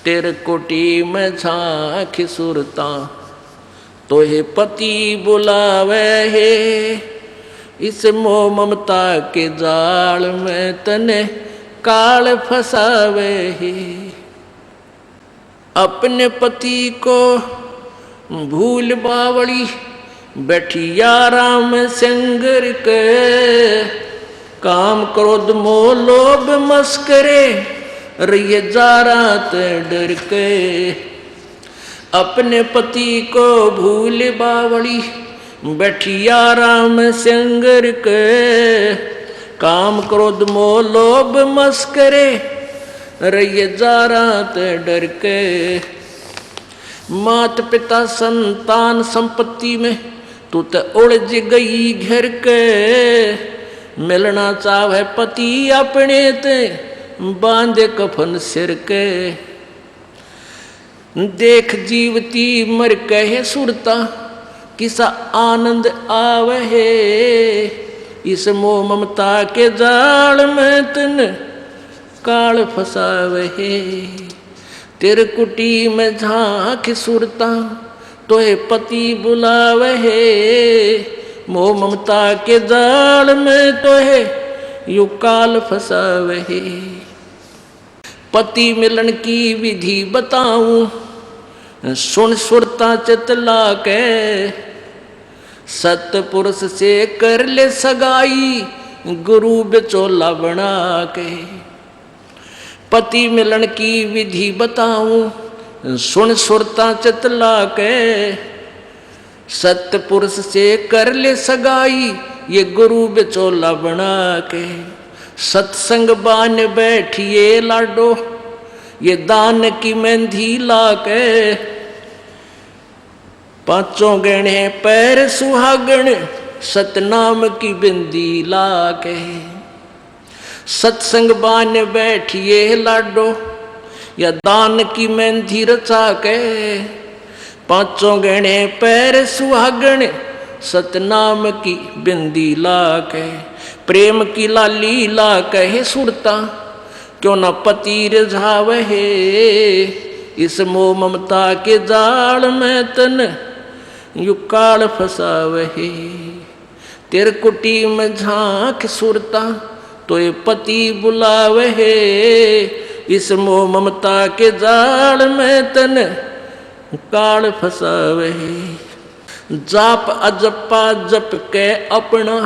तेरे कोटी में झांकी सुरता तोहे पति बुलावे है। इस मोह ममता के जाल में तने काल फसावे है। अपने पति को भूल बावड़ी बैठी आराम संगर के। काम क्रोध मोह लोभ मस्करे रही जा रात डर के। अपने पति को भूल बावड़ी बैठी आराम संगर के। काम क्रोध मोह लोभ मस्करे रही जा रात डर के। मात पिता संतान संपत्ति में तू तो उलझ गई घर के। मिलना चाहे पति अपने ते बांधे कफन सिर के। देख जीवती मर कहे सुरता किसा आनंद आवे है। इस मोह ममता के जाल में तन काल फसावे है। तेरे कुटी में झांक सुरता तोहे पति बुलावे है। मोह ममता के जाल में तोहे यू काल फसावे है। पति मिलन की विधि बताऊं सुन सुरता चितला के। सतपुरुष से कर ले सगाई गुरु बिचौला बना के। पति मिलन की विधि बताऊं सुन सुरता चितला के। सतपुरुष से कर ले सगाई ये गुरु बिचौला बना के। सत्संग बान बैठिए लाडो ये दान की मेहंदी ला के। पांचों गहने पैर सुहागण सतनाम की बिंदी ला के। सत्संग बान बैठिए लाडो या दान की मेहंदी रचा के। पांचों गहने पैर सुहागण सतनाम की बिंदी ला के। प्रेम की लाली ला कहे सुरता क्यों न पति रिझावे है। इस मोह ममता के जाल में तन यू काल फसावे है। तेरे कुटी में झांक सुरता तो ये पति बुलावे है। इस मोह ममता के जाल में तन काल फसावे है। जाप अजपा जप के अपना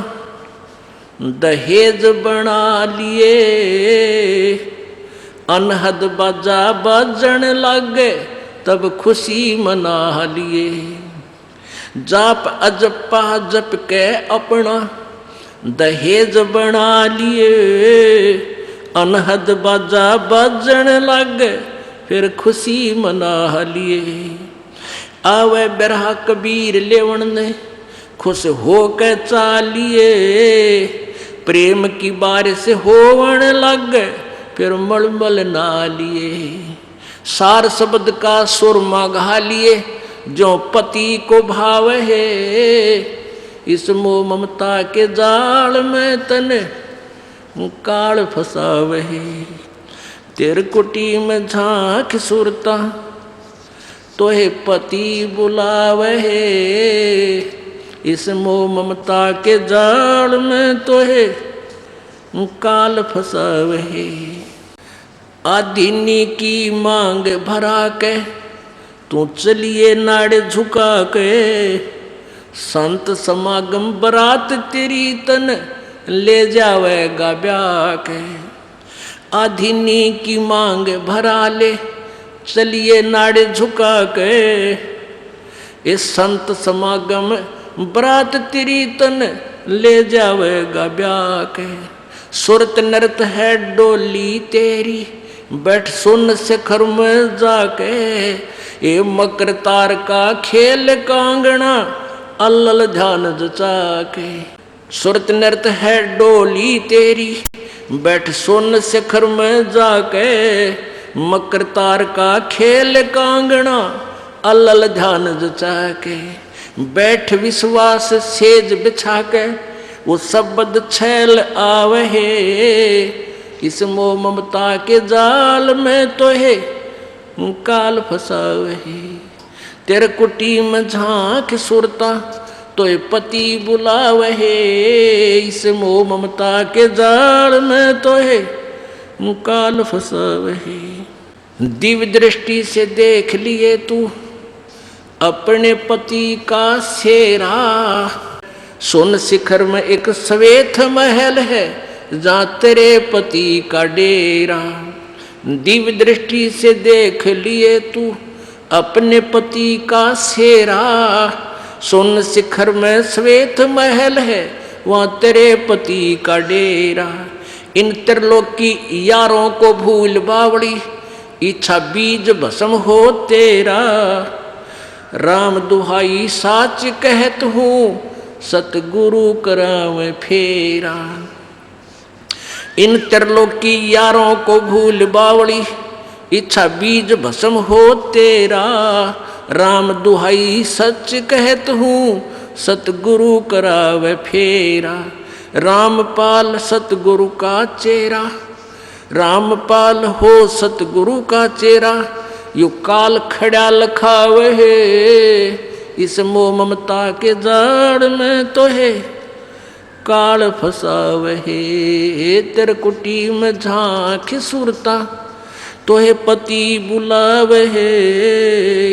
दहेज बना लिए। अनहद बाजा बजन लगे तब खुशी मना लिए। जाप अजपा जप के अपना दहेज बना लिए। अनहद बाजा बजन लगे फिर खुशी मना लिए। आवे बिरहा कबीर लेवन ने खुश हो के चालिए। प्रेम की बारिश होवन लग फिर मलमल ना लिए। सार शब्द का सुरमा गा लिए जो पति को भाव है। इस मोह ममता के जाल में तने काल फसावे है। तेरे कुटी में झांक सुरता तोहे पति बुलावे है। इस मोह ममता के जाल में तोहे काल फसावे है। आदीनी की मांग भरा के तू चलिए नाड़े झुका के। संत समागम बरात तेरी तन ले जावेगा ब्याह के। आदीनी की मांग भरा ले चलिए नाड़े झुका के। इस संत समागम बरात तेरी तन ले जावेगा ब्याह के। सुरत नृत है डोली तेरी बैठ सुन शिखर में जाके। ये मकर तार का खेल कांगना अल्लल ध्यान जचा के। सुरत नृत है डोली तेरी बैठ सुन शिखर में जाके। मकर तार का खेल कांगना अल्लल ध्यान जचा के। बैठ विश्वास सेज बिछा के वो शब्द छैल आवे है। इस मोह ममता के जाल में तो है काल फसावे। तेरे कुटी में झांक सुरता तोय पति बुलावे, इस मोह ममता के जाल में तोहे काल फसावे। दिव्य दृष्टि से देख लिए तू अपने पति का सेरा, सोन शिखर में एक श्वेत महल है जहाँ तेरे पति का डेरा। दिव्य दृष्टि से देख लिए तू अपने पति का सेरा, सोन शिखर में श्वेत महल है वहाँ तेरे पति का डेरा। इन त्रिलोकी यारों को भूल बावड़ी, इच्छा बीज भस्म हो तेरा। राम दुहाई साच कहत हूँ सतगुरु करावे फेरा। इन त्रिलोकी यारों को भूल बावड़ी, इच्छा बीज भस्म हो तेरा। राम दुहाई सच कहत हूँ सतगुरु करावे फेरा। रामपाल सतगुरु का चेहरा, रामपाल हो सतगुरु का चेहरा। यू काल खड़ा लखावे है, इस मोह ममता के जाड़ में तो है काल फसावे है। तेरे कुटी में झांक सुरता तोहे पति बुलावे है,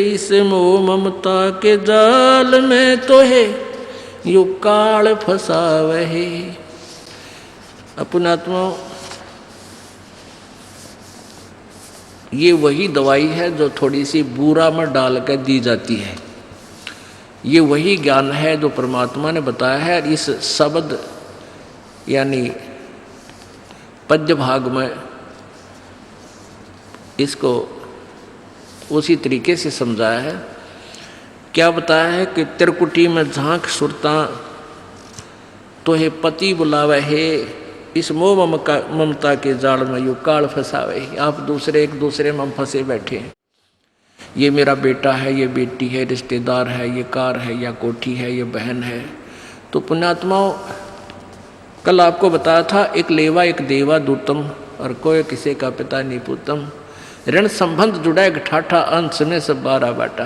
इस मोह ममता के जाल में तोहे यू काल फसावे है। अपनात्मा, ये वही दवाई है जो थोड़ी सी बूरा में डाल कर दी जाती है। ये वही ज्ञान है जो परमात्मा ने बताया है। इस शब्द यानी पद्य भाग में इसको उसी तरीके से समझाया है। क्या बताया है कि त्रिकुटी में झांक सुरता तोहे पति बुलावे है, इस मोह ममता के जाल में यू काल फंसावे। आप एक दूसरे में फंसे बैठे हैं। ये मेरा बेटा है, ये बेटी है, रिश्तेदार है, ये कार है या कोठी है, ये बहन है। तो पुण्यात्माओं, कल आपको बताया था एक लेवा एक देवा दूतम, और कोई किसी का पिता नहीं पूतम। ऋण संबंध जुड़ा एक ठाठा, अंश में सब बारा बाटा।